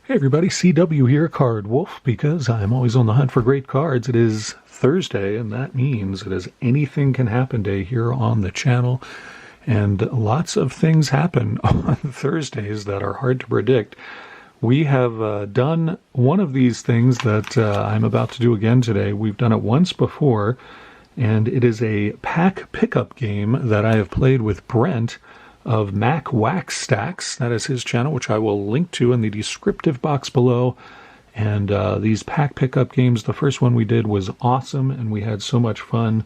Hey everybody, CW here, Card Wolf, because I'm always on the hunt for great cards. It is Thursday, and that means it is Anything Can Happen Day here on the channel. And lots of things happen on Thursdays that are hard to predict. We have done one of these things that I'm about to do again today. We've done it once before, and it is a pack pickup game that I have played with Brent of MAC Waxx Stacks. That is his channel, which I will link to in the descriptive box below. And these pack pickup games, the first one we did was awesome, and we had so much fun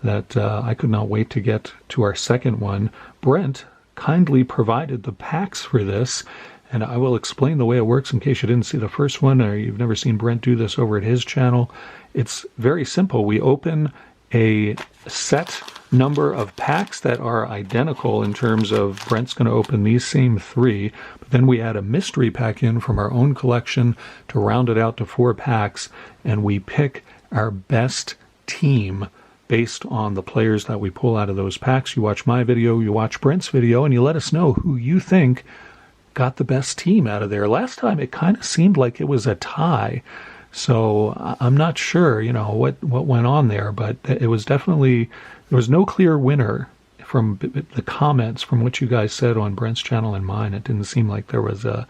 that I could not wait to get to our second one. Brent kindly provided the packs for this, and I will explain the way it works in case you didn't see the first one or you've never seen Brent do this over at his channel. It's very simple. We open a set number of packs that are identical in terms of Brent's going to open these same three, but then we add a mystery pack in from our own collection to round it out to 4 packs, and we pick our best team based on the players that we pull out of those packs. You watch my video, you watch Brent's video, and you let us know who you think got the best team out of there. Last time it kind of seemed like it was a tie. So I'm not sure, what went on there, but it was definitely, there was no clear winner from the comments from what you guys said on Brent's channel and mine. It didn't seem like there was a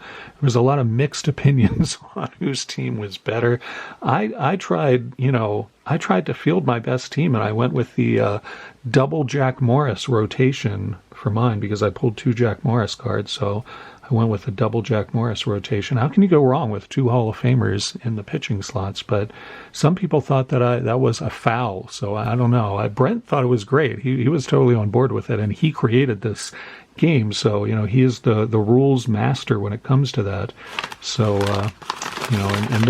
lot of mixed opinions on whose team was better. I tried to field my best team, and I went with the double Jack Morris rotation for mine because I pulled 2 Jack Morris cards, so I went with a double Jack Morris rotation. How can you go wrong with 2 Hall of Famers in the pitching slots? But some people thought that that was a foul, so I don't know. Brent thought it was great. He was totally on board with it, and he created this game, so he is the rules master when it comes to that. So and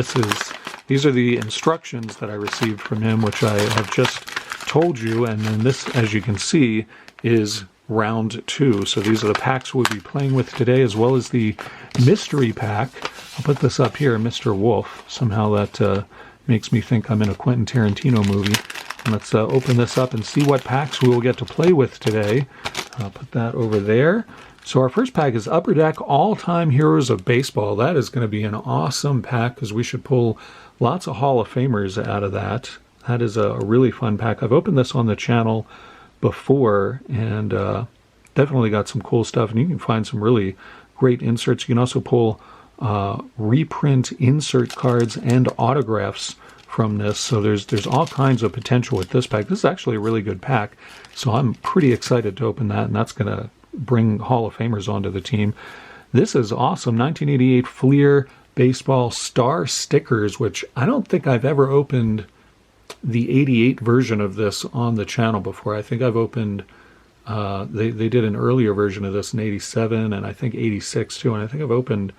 these are the instructions that I received from him, which I have just told you, and then this, as you can see, is round 2. So these are the packs we'll be playing with today, as well as the mystery pack. I'll put this up here, Mr. Wolf. Somehow that makes me think I'm in a Quentin Tarantino movie. And let's open this up and see what packs we will get to play with today. I'll put that over there. So our first pack is Upper Deck All-Time Heroes of Baseball. That is going to be an awesome pack because we should pull lots of Hall of Famers out of that. That is a really fun pack. I've opened this on the channel before, and definitely got some cool stuff, and you can find some really great inserts. You can also pull reprint insert cards and autographs from this, so there's all kinds of potential with this pack. This is actually a really good pack, so I'm pretty excited to open that, and that's going to bring Hall of Famers onto the team. This is awesome. 1988 Fleer Baseball Star Stickers, which I don't think I've ever opened the 88 version of this on the channel before. I think I've opened, they did an earlier version of this in 87 and I think 86 too, and I think I've opened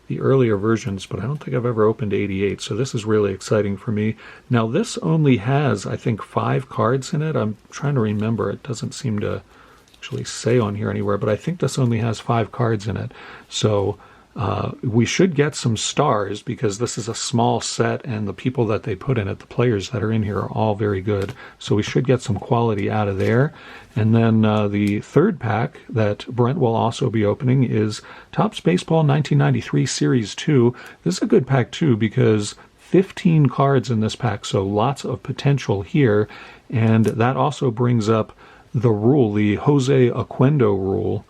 the earlier versions, but I don't think I've ever opened 88, so this is really exciting for me. Now this only has, I think, 5 cards in it. I'm trying to remember. It doesn't seem to actually say on here anywhere, but I think this only has 5 cards in it. So we should get some stars because this is a small set, and the people that they put in it, the players that are in here, are all very good. So we should get some quality out of there. And then the third pack that Brent will also be opening is Topps Baseball 1993 Series 2. This is a good pack too because 15 cards in this pack, so lots of potential here. And that also brings up the rule, the Jose Oquendo rule.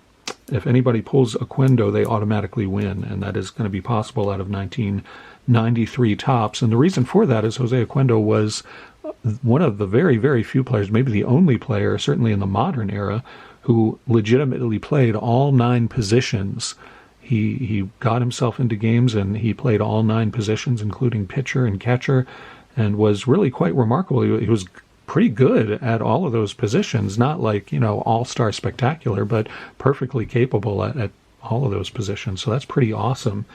If anybody pulls Oquendo, they automatically win, and that is going to be possible out of 1993 Topps. And the reason for that is Jose Oquendo was one of the very, very few players, maybe the only player, certainly in the modern era, who legitimately played all 9 positions. He got himself into games, and he played all 9 positions, including pitcher and catcher, and was really quite remarkable. He was pretty good at all of those positions, not like, all-star spectacular, but perfectly capable at all of those positions. So that's pretty awesome.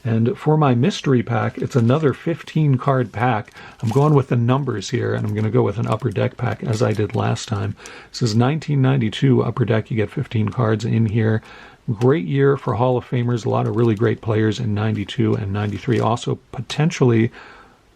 And for my mystery pack, it's another 15-card pack. I'm going with the numbers here, and I'm going to go with an Upper Deck pack as I did last time. This is 1992 Upper Deck. You get 15 cards in here. Great year for Hall of Famers. A lot of really great players in 92 and 93. Also, potentially,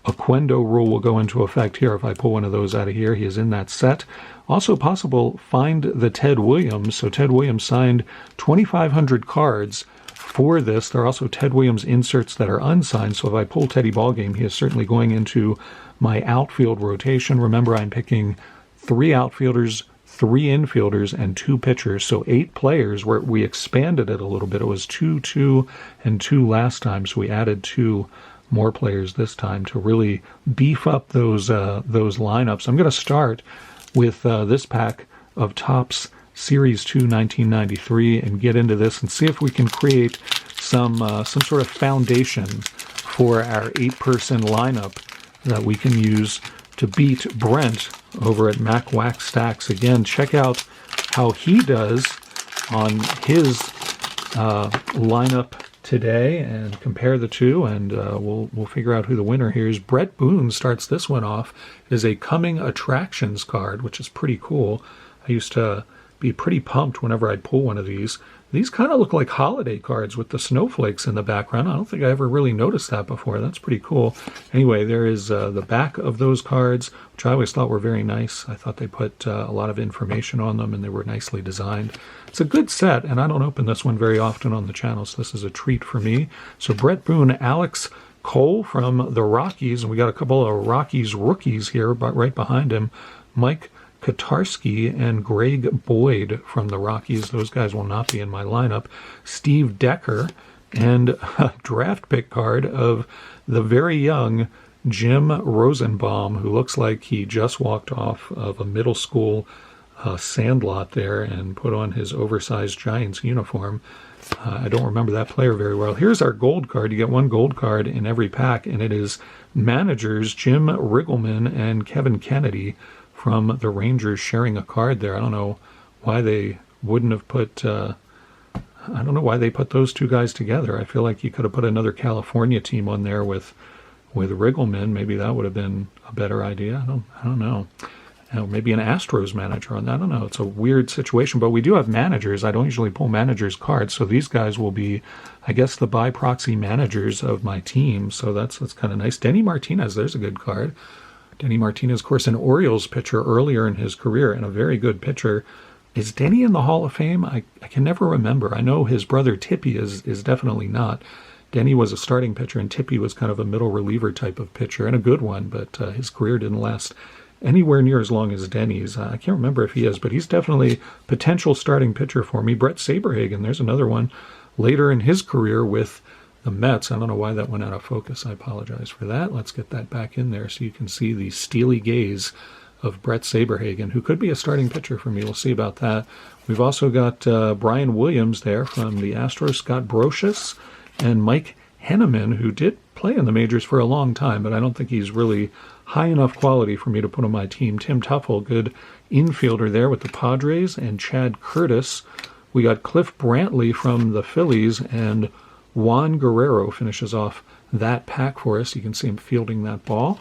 Oquendo rule will go into effect here if I pull one of those out of here. He is in that set. Also possible, find the Ted Williams. So Ted Williams signed 2,500 cards for this. There are also Ted Williams inserts that are unsigned, so if I pull Teddy Ballgame, he is certainly going into my outfield rotation. Remember, I'm picking 3 outfielders, 3 infielders, and 2 pitchers, so 8 players. Where we expanded it a little bit. It was 2, 2, and 2 last time, so we added 2 more players this time to really beef up those lineups. I'm going to start with this pack of Topps Series 2 1993 and get into this and see if we can create some sort of foundation for our 8-person lineup that we can use to beat Brent over at MAC Waxx Stacks. Again, check out how he does on his lineup today and compare the two, and we'll figure out who the winner here is. Brett Boone starts this one off. It is a Coming Attractions card, which is pretty cool. I used to be pretty pumped whenever I'd pull one of these. These kind of look like holiday cards with the snowflakes in the background. I don't think I ever really noticed that before. That's pretty cool. Anyway, there is the back of those cards, which I always thought were very nice. I thought they put a lot of information on them, and they were nicely designed. It's a good set, and I don't open this one very often on the channel, so this is a treat for me. So Brett Boone, Alex Cole from the Rockies, and we got a couple of Rockies rookies here but right behind him. Mike Kotarski and Greg Boyd from the Rockies. Those guys will not be in my lineup. Steve Decker, and a draft pick card of the very young Jim Rosenbaum, who looks like he just walked off of a middle school sandlot there and put on his oversized Giants uniform. I don't remember that player very well. Here's our gold card. You get 1 gold card in every pack, and it is managers Jim Riggleman and Kevin Kennedy from the Rangers sharing a card there. I don't know why they wouldn't have put I don't know why they put those 2 guys together. I feel like you could have put another California team on there with Riggleman. Maybe that would have been a better idea. I don't know. Maybe an Astros manager on that. I don't know. It's a weird situation, but we do have managers. I don't usually pull managers cards, so these guys will be, I guess, the by proxy managers of my team. So that's kind of nice. Denny Martinez, there's a good card. Denny Martinez, of course, an Orioles pitcher earlier in his career and a very good pitcher. Is Denny in the Hall of Fame? I can never remember. I know his brother Tippy is definitely not. Denny was a starting pitcher, and Tippy was kind of a middle reliever type of pitcher, and a good one, but his career didn't last anywhere near as long as Denny's. I can't remember if he is, but he's definitely potential starting pitcher for me. Brett Saberhagen, there's another one later in his career with the Mets. I don't know why that went out of focus. I apologize for that. Let's get that back in there so you can see the steely gaze of Brett Saberhagen, who could be a starting pitcher for me. We'll see about that. We've also got Brian Williams there from the Astros, Scott Brocious, and Mike Henneman, who did play in the majors for a long time, but I don't think he's really high enough quality for me to put on my team. Tim Tuffle, good infielder there with the Padres, and Chad Curtis. We got Cliff Brantley from the Phillies, and Juan Guerrero finishes off that pack for us. You can see him fielding that ball.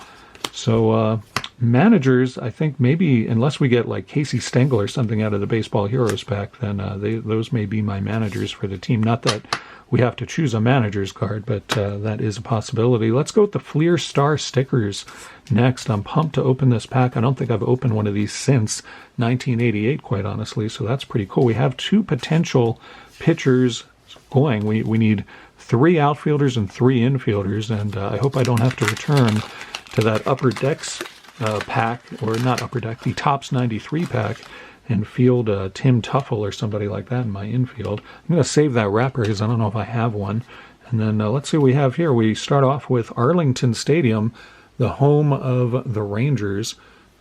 So managers, I think maybe, unless we get like Casey Stengel or something out of the Baseball Heroes pack, then those may be my managers for the team. Not that we have to choose a manager's card, but that is a possibility. Let's go with the Fleer Star stickers next. I'm pumped to open this pack. I don't think I've opened one of these since 1988, quite honestly, so that's pretty cool. We have 2 potential pitchers going. We need 3 outfielders and 3 infielders, and I hope I don't have to return to that Upper Decks pack, or not Upper Deck, the Topps 93 pack, and field Tim Tuffle or somebody like that in my infield. I'm going to save that wrapper because I don't know if I have one. And then let's see what we have here. We start off with Arlington Stadium, the home of the Rangers.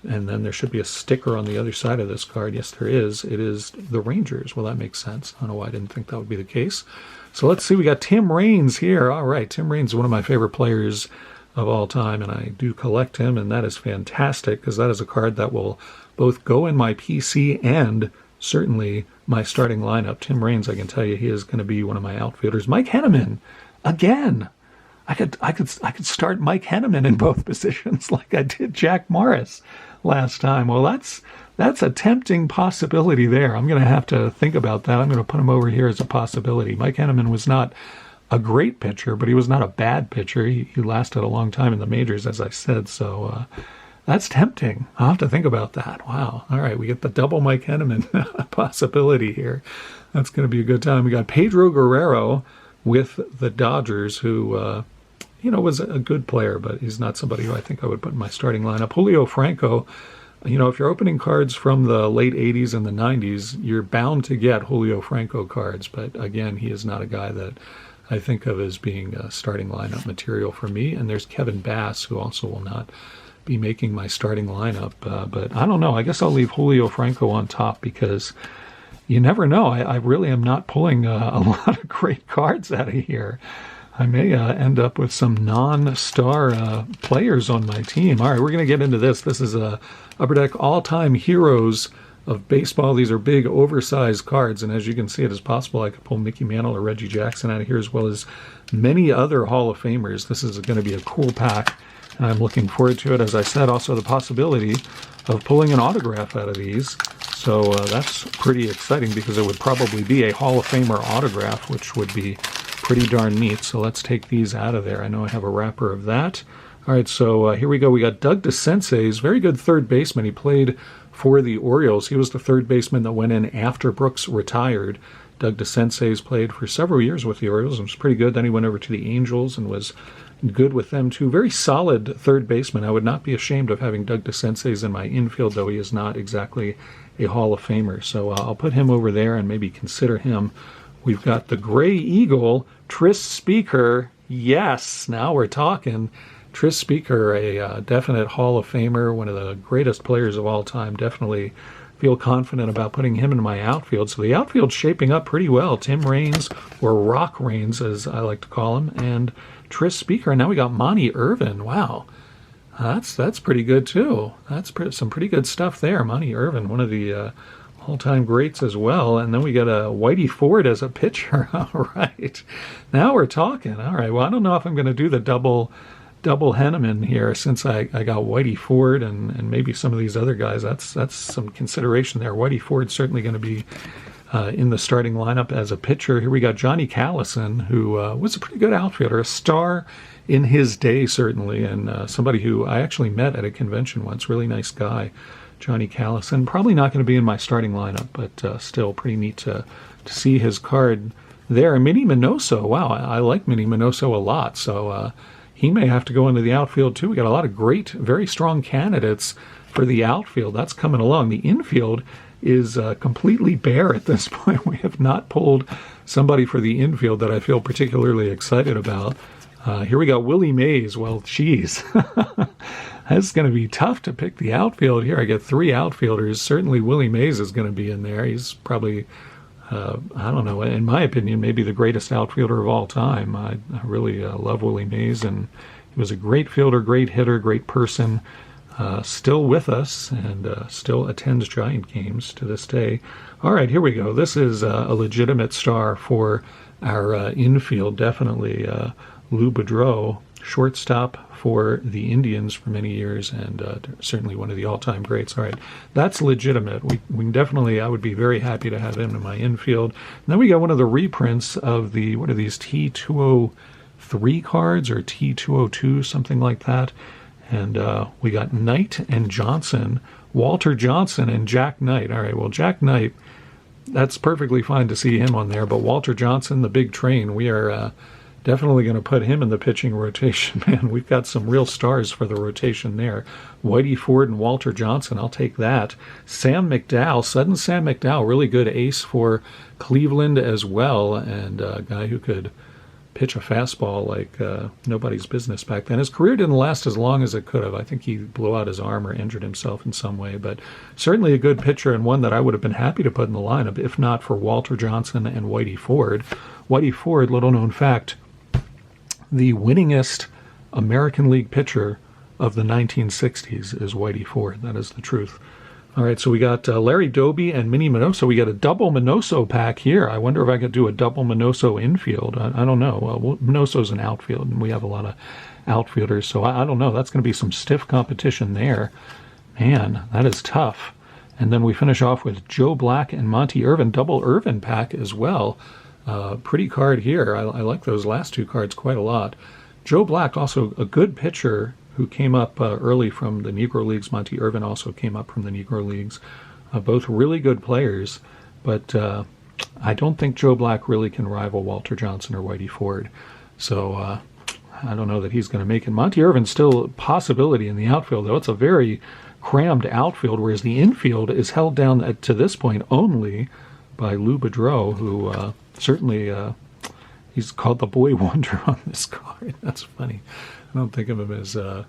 And then there should be a sticker on the other side of this card. Yes, there is. It is the Rangers. Well, that makes sense. I don't know why I didn't think that would be the case. So let's see. We got Tim Raines here. All right. Tim Raines is one of my favorite players of all time, and I do collect him, and that is fantastic because that is a card that will both go in my PC and certainly my starting lineup. Tim Raines, I can tell you, he is going to be one of my outfielders. Mike Henneman, again. I could start Mike Henneman in both positions like I did Jack Morris last time. Well, that's a tempting possibility there. I'm going to have to think about that. I'm going to put him over here as a possibility. Mike Henneman was not a great pitcher, but he was not a bad pitcher. He lasted a long time in the majors, as I said, so that's tempting. I'll have to think about that. Wow. All right, we get the double Mike Henneman possibility here. That's going to be a good time. We got Pedro Guerrero, with the Dodgers, who, was a good player, but he's not somebody who I think I would put in my starting lineup. Julio Franco, if you're opening cards from the late 80s and the 90s, you're bound to get Julio Franco cards. But again, he is not a guy that I think of as being starting lineup material for me. And there's Kevin Bass, who also will not be making my starting lineup. But I don't know. I guess I'll leave Julio Franco on top because you never know. I really am not pulling a lot of great cards out of here. I may end up with some non-star players on my team. All right, we're going to get into this. This is Upper Deck all-time heroes of baseball. These are big, oversized cards, and as you can see, it is possible I could pull Mickey Mantle or Reggie Jackson out of here, as well as many other Hall of Famers. This is going to be a cool pack, and I'm looking forward to it. As I said, also the possibility of pulling an autograph out of these. So that's pretty exciting because it would probably be a Hall of Famer autograph, which would be pretty darn neat. So let's take these out of there. I know I have a wrapper of that. All right, so here we go. We got Doug DeCinces, very good third baseman. He played for the Orioles. He was the third baseman that went in after Brooks retired. Doug DeCinces played for several years with the Orioles and was pretty good. Then he went over to the Angels and was good with them too. Very solid third baseman. I would not be ashamed of having Doug DeCinces in my infield, though he is not exactly a Hall of Famer. So I'll put him over there and maybe consider him. We've got the Gray Eagle, Tris Speaker. Yes, now we're talking. Tris Speaker, a definite Hall of Famer, one of the greatest players of all time. Definitely feel confident about putting him in my outfield. So the outfield's shaping up pretty well. Tim Raines, or Rock Raines, as I like to call him, and Tris Speaker. And now we got Monty Irvin. Wow, that's pretty good too. That's some pretty good stuff there. Monty Irvin, one of the all-time greats as well. And then we got a Whitey Ford as a pitcher. All right, now we're talking. All right, well, I don't know if I'm going to do the double Henneman here, since I got Whitey Ford and maybe some of these other guys. That's some consideration there. Whitey Ford's certainly going to be in the starting lineup as a pitcher. Here we got Johnny Callison, who was a pretty good outfielder, a star in his day, certainly, and somebody who I actually met at a convention once. Really nice guy, Johnny Callison. Probably not going to be in my starting lineup, but still pretty neat to see his card there. And Minnie Minoso, wow, I like Minnie Minoso a lot, so he may have to go into the outfield too. We got a lot of great, very strong candidates for the outfield. That's coming along. The infield is completely bare at this point. We have not pulled somebody for the infield that I feel particularly excited about. Here we got Willie Mays. Well, geez. That's going to be tough to pick the outfield here. I get three outfielders. Certainly Willie Mays is going to be in there. He's probably, I don't know, in my opinion, maybe the greatest outfielder of all time. I really love Willie Mays, and he was a great fielder, great hitter, great person. Still with us and still attends Giant games to this day. All right, here we go. This is a legitimate star for our infield, definitely. Lou Boudreau, shortstop for the Indians for many years, and certainly one of the all-time greats. All right, that's legitimate. We can definitely, I would be very happy to have him in my infield. And then we got one of the reprints of the, what are these, T203 cards, or T202, something like that. And we got Knight and Johnson, Walter Johnson and Jack Knight. All right, well, Jack Knight, that's perfectly fine to see him on there. But Walter Johnson, the big train, we are definitely going to put him in the pitching rotation. Man, we've got some real stars for the rotation there. Whitey Ford and Walter Johnson, I'll take that. Sam McDowell, sudden Sam McDowell, really good ace for Cleveland as well, and a guy who could pitch a fastball like nobody's business back then. His career didn't last as long as it could have. I think he blew out his arm or injured himself in some way, but certainly a good pitcher, and one that I would have been happy to put in the lineup if not for Walter Johnson and Whitey Ford. Whitey Ford, little known fact, the winningest American League pitcher of the 1960s is Whitey Ford. That is the truth. All right, so we got Larry Doby and Minnie Minoso. We got a double Minoso pack here. I wonder if I could do a double Minoso infield. I don't know. Well, Minoso's an outfield, and we have a lot of outfielders, so I don't know. That's going to be some stiff competition there. Man, that is tough. And then we finish off with Joe Black and Monty Irvin, double Irvin pack as well. Pretty card here. I like those last two cards quite a lot. Joe Black, also a good pitcher who came up early from the Negro Leagues. Monty Irvin also came up from the Negro Leagues. Both really good players, but I don't think Joe Black really can rival Walter Johnson or Whitey Ford. So I don't know that he's going to make it. Monty Irvin's still a possibility in the outfield, though. It's a very crammed outfield, whereas the infield is held down to this point only by Lou Boudreau, who certainly he's called the boy wonder on this card. That's funny. I don't think of him as a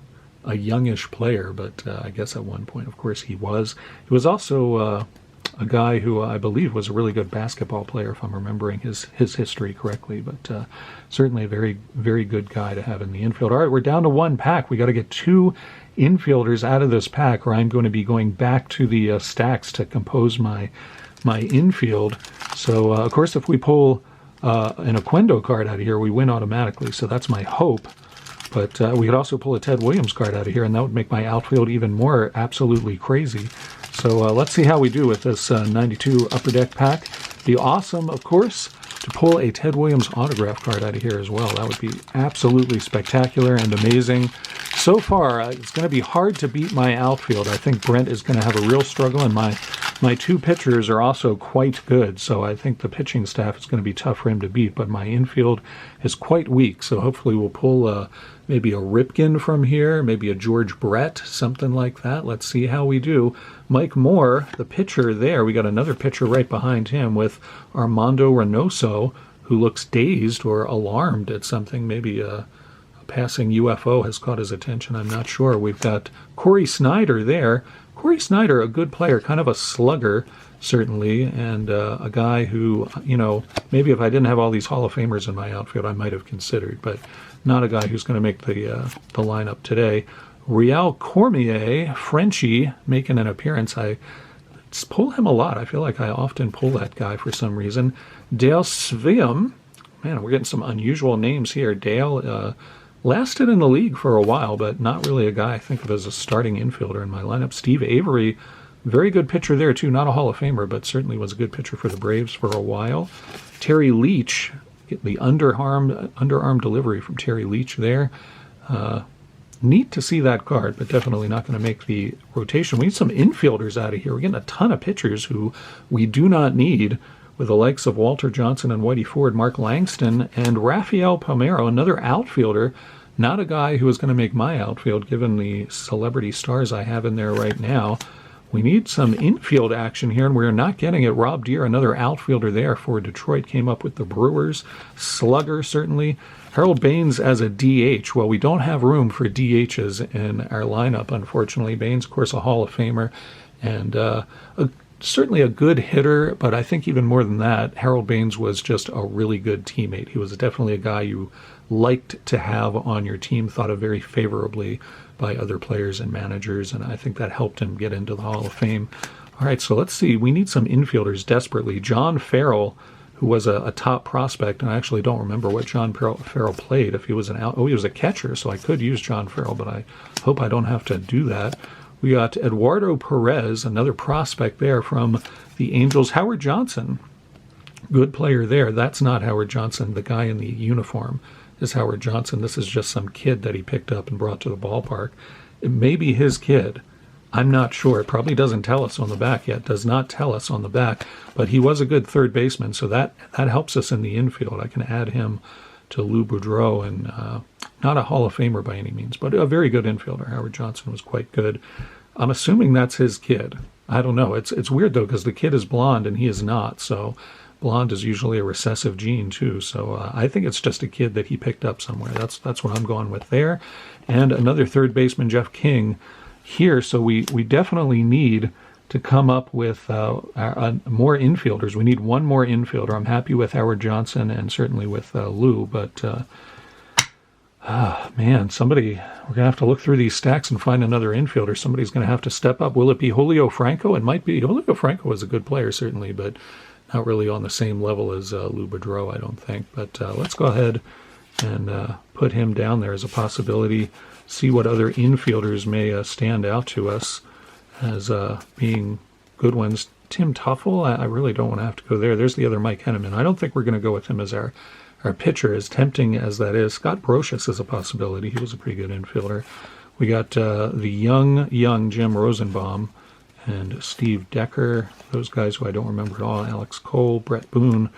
youngish player, but I guess at one point, of course, he was. He was also a guy who I believe was a really good basketball player, if I'm remembering his history correctly, but certainly a very, very good guy to have in the infield. All right, we're down to one pack. We got to get two infielders out of this pack, or I'm going to be going back to the stacks to compose my infield. So, of course, if we pull an Oquendo card out of here, we win automatically, so that's my hope. But we could also pull a Ted Williams card out of here, and that would make my outfield even more absolutely crazy. So let's see how we do with this 92 Upper Deck pack. Be awesome, of course, to pull a Ted Williams autograph card out of here as well. That would be absolutely spectacular and amazing. So far, it's going to be hard to beat my outfield. I think Brent is going to have a real struggle, and my two pitchers are also quite good. So I think the pitching staff is going to be tough for him to beat, but my infield is quite weak. So hopefully we'll pull maybe a Ripken from here, maybe a George Brett, something like that. Let's see how we do. Mike Moore, the pitcher there, we got another pitcher right behind him with Armando Reynoso, who looks dazed or alarmed at something. Maybe a passing UFO has caught his attention. I'm not sure. We've got Corey Snyder there. Corey Snyder, a good player, kind of a slugger, certainly, and a guy who, you know, maybe if I didn't have all these Hall of Famers in my outfield, I might have considered, but not a guy who's going to make the lineup today. Real Cormier, Frenchie, making an appearance. I pull him a lot. I feel like I often pull that guy for some reason. Dale Sveum. Man, we're getting some unusual names here. Dale lasted in the league for a while, but not really a guy I think of as a starting infielder in my lineup. Steve Avery, very good pitcher there, too. Not a Hall of Famer, but certainly was a good pitcher for the Braves for a while. Terry Leach, the underarm delivery from Terry Leach there. Neat to see that card, but definitely not going to make the rotation. We need some infielders out of here. We're getting a ton of pitchers who we do not need, with the likes of Walter Johnson and Whitey Ford, Mark Langston, and Rafael Palmeiro, another outfielder. Not a guy who is going to make my outfield, given the celebrity stars I have in there right now. We need some infield action here, and we're not getting it. Rob Deere, another outfielder there for Detroit, came up with the Brewers. Slugger, certainly. Harold Baines as a DH. Well, we don't have room for DHs in our lineup, unfortunately. Baines, of course, a Hall of Famer, and certainly a good hitter, but I think even more than that, Harold Baines was just a really good teammate. He was definitely a guy you liked to have on your team, thought of very favorably by other players and managers, and I think that helped him get into the Hall of Fame. All right, so let's see. We need some infielders desperately. John Farrell, who was a top prospect, and I actually don't remember what John Farrell played. If he was he was a catcher, so I could use John Farrell, but I hope I don't have to do that. We got Eduardo Perez, another prospect there from the Angels. Howard Johnson, good player there. That's not Howard Johnson. The guy in the uniform is Howard Johnson. This is just some kid that he picked up and brought to the ballpark. It may be his kid. I'm not sure. It probably doesn't tell us on the back yet. Does not tell us on the back. But he was a good third baseman, so that helps us in the infield. I can add him to Lou Boudreau, and not a Hall of Famer by any means, but a very good infielder. Howard Johnson was quite good. I'm assuming that's his kid. I don't know. It's weird, though, because the kid is blonde and he is not, so blonde is usually a recessive gene, too. So I think it's just a kid that he picked up somewhere. That's what I'm going with there. And another third baseman, Jeff King, here. So we definitely need to come up with more infielders. We need one more infielder. I'm happy with Howard Johnson and certainly with Lou, but man, we're going to have to look through these stacks and find another infielder. Somebody's going to have to step up. Will it be Julio Franco? It might be. Julio Franco was a good player, certainly, but not really on the same level as Lou Boudreau, I don't think. But let's go ahead and put him down there as a possibility, see what other infielders may stand out to us as being good ones. Tim Tuffle, I really don't want to have to go there. There's the other Mike Henneman. I don't think we're going to go with him as our pitcher, as tempting as that is. Scott Brocious is a possibility. He was a pretty good infielder. We got the young Jim Rosenbaum, and Steve Decker, those guys who I don't remember at all, Alex Cole, Brett Boone.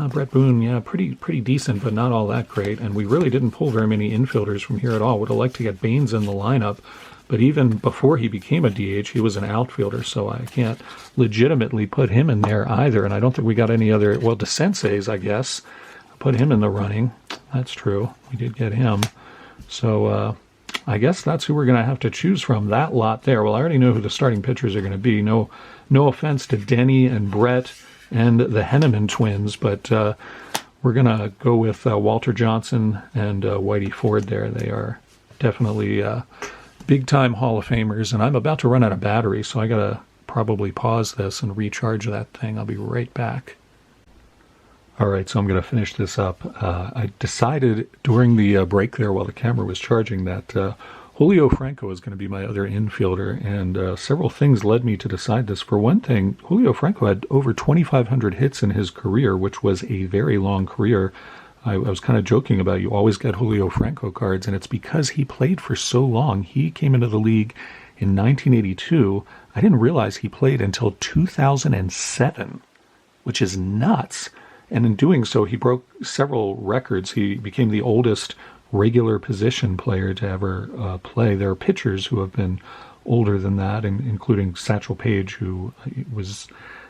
Brett Boone, yeah, pretty decent, but not all that great. And we really didn't pull very many infielders from here at all. Would have liked to get Baines in the lineup, but even before he became a DH, he was an outfielder, so I can't legitimately put him in there either. And I don't think we got any other, well, DeSenseis, I guess, put him in the running. That's true. We did get him. So I guess that's who we're going to have to choose from, that lot there. Well, I already know who the starting pitchers are going to be. No offense to Denny and Brett and the Henneman twins, but we're going to go with Walter Johnson and Whitey Ford there. They are definitely big-time Hall of Famers, and I'm about to run out of battery, so I got to probably pause this and recharge that thing. I'll be right back. All right, so I'm going to finish this up. I decided during the break there while the camera was charging that Julio Franco is going to be my other infielder, and several things led me to decide this. For one thing, Julio Franco had over 2,500 hits in his career, which was a very long career. I was kind of joking about you always get Julio Franco cards, and it's because he played for so long. He came into the league in 1982. I didn't realize he played until 2007, which is nuts. And in doing so, he broke several records. He became the oldest regular position player to ever play. There are pitchers who have been older than that, including Satchel Paige, who was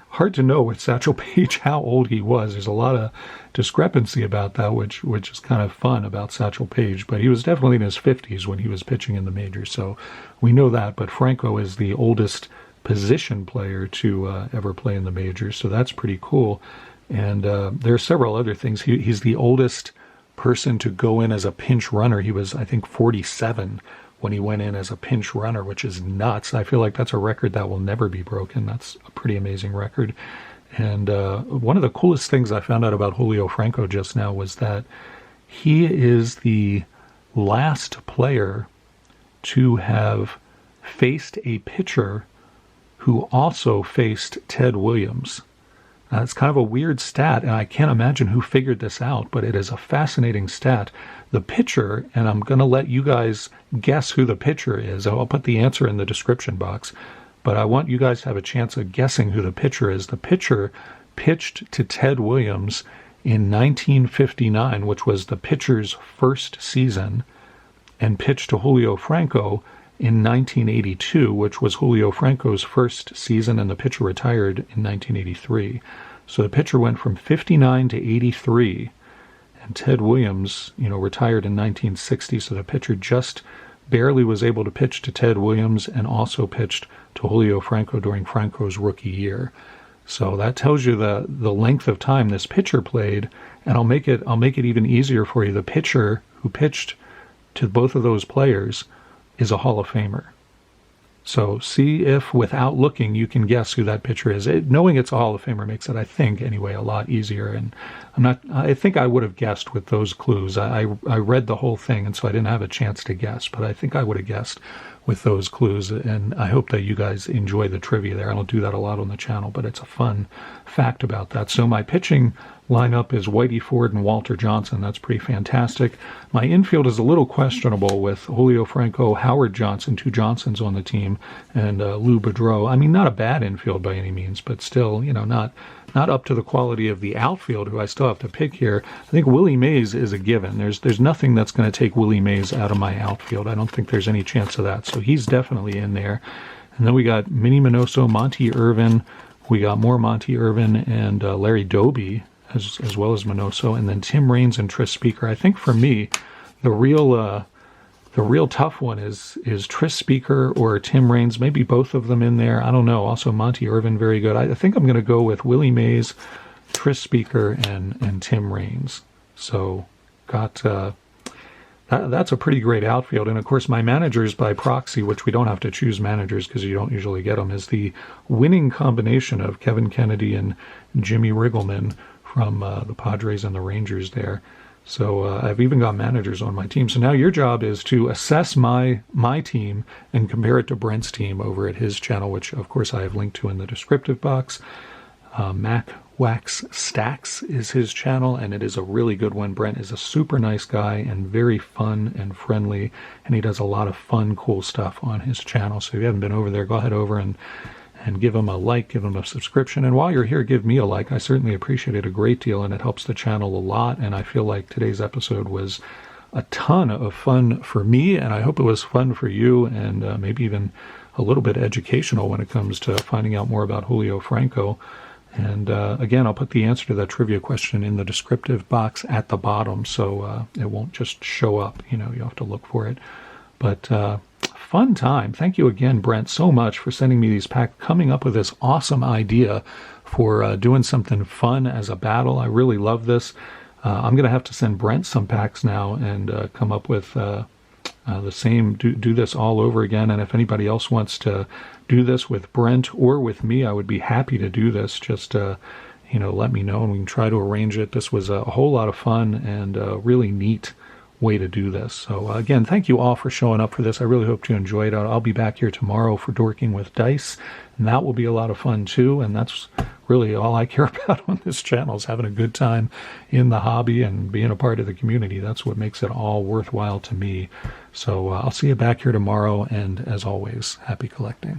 hard to know with Satchel Paige how old he was. There's a lot of discrepancy about that, which is kind of fun about Satchel Paige. But he was definitely in his 50s when he was pitching in the majors, so we know that. But Franco is the oldest position player to ever play in the majors, so that's pretty cool. And there are several other things. He's the oldest person to go in as a pinch runner. He was, I think, 47 when he went in as a pinch runner, which is nuts. I feel like that's a record that will never be broken. That's a pretty amazing record. And one of the coolest things I found out about Julio Franco just now was that he is the last player to have faced a pitcher who also faced Ted Williams. It's kind of a weird stat, and I can't imagine who figured this out, but it is a fascinating stat. The pitcher, and I'm going to let you guys guess who the pitcher is. I'll put the answer in the description box, but I want you guys to have a chance of guessing who the pitcher is. The pitcher pitched to Ted Williams in 1959, which was the pitcher's first season, and pitched to Julio Franco in 1982, which was Julio Franco's first season, and the pitcher retired in 1983. So the pitcher went from 59 to 83, and Ted Williams, retired in 1960, so the pitcher just barely was able to pitch to Ted Williams and also pitched to Julio Franco during Franco's rookie year. So that tells you the length of time this pitcher played, and I'll make it even easier for you. The pitcher who pitched to both of those players is a Hall of Famer. So see if, without looking, you can guess who that pitcher is. Knowing it's a Hall of Famer makes it, I think, anyway, a lot easier. And I think I would have guessed with those clues. I read the whole thing, and so I didn't have a chance to guess, but I think I would have guessed with those clues. And I hope that you guys enjoy the trivia there. I don't do that a lot on the channel, but it's a fun fact about that. So my pitching lineup is Whitey Ford and Walter Johnson. That's pretty fantastic. My infield is a little questionable with Julio Franco, Howard Johnson, two Johnsons on the team, and Lou Boudreau. I mean, not a bad infield by any means, but still, not up to the quality of the outfield, who I still have to pick here. I think Willie Mays is a given. There's nothing that's going to take Willie Mays out of my outfield. I don't think there's any chance of that. So he's definitely in there. And then we got Minnie Minoso, Monty Irvin. We got more Monty Irvin and Larry Doby, as well as Minoso, and then Tim Raines and Tris Speaker. I think for me, the real tough one is Tris Speaker or Tim Raines. Maybe both of them in there. I don't know. Also Monty Irvin, very good. I think I'm going to go with Willie Mays, Tris Speaker, and Tim Raines. So got that's a pretty great outfield. And of course, my managers by proxy, which we don't have to choose managers because you don't usually get them, is the winning combination of Kevin Kennedy and Jimmy Riggleman from the Padres and the Rangers there. So I've even got managers on my team. So now your job is to assess my team and compare it to Brent's team over at his channel, which of course I have linked to in the descriptive box. MAC Waxx Stacks is his channel, and it is a really good one. Brent is a super nice guy and very fun and friendly, and he does a lot of fun, cool stuff on his channel. So if you haven't been over there, go ahead over and give him a like, give him a subscription. And while you're here, give me a like. I certainly appreciate it a great deal, and it helps the channel a lot. And I feel like today's episode was a ton of fun for me, and I hope it was fun for you, and maybe even a little bit educational when it comes to finding out more about Julio Franco. And again, I'll put the answer to that trivia question in the descriptive box at the bottom, so it won't just show up. You know, you have to look for it. But fun time. Thank you again, Brent, so much for sending me these packs, coming up with this awesome idea for doing something fun as a battle. I really love this. I'm going to have to send Brent some packs now and come up with the same, do this all over again. And if anybody else wants to do this with Brent or with me, I would be happy to do this. Just, let me know and we can try to arrange it. This was a whole lot of fun and a really neat way to do this. So again, thank you all for showing up for this. I really hope you enjoyed it. I'll be back here tomorrow for Dorking with Dice, and that will be a lot of fun too. And that's really all I care about on this channel, is having a good time in the hobby and being a part of the community. That's what makes it all worthwhile to me. So I'll see you back here tomorrow, and as always, happy collecting.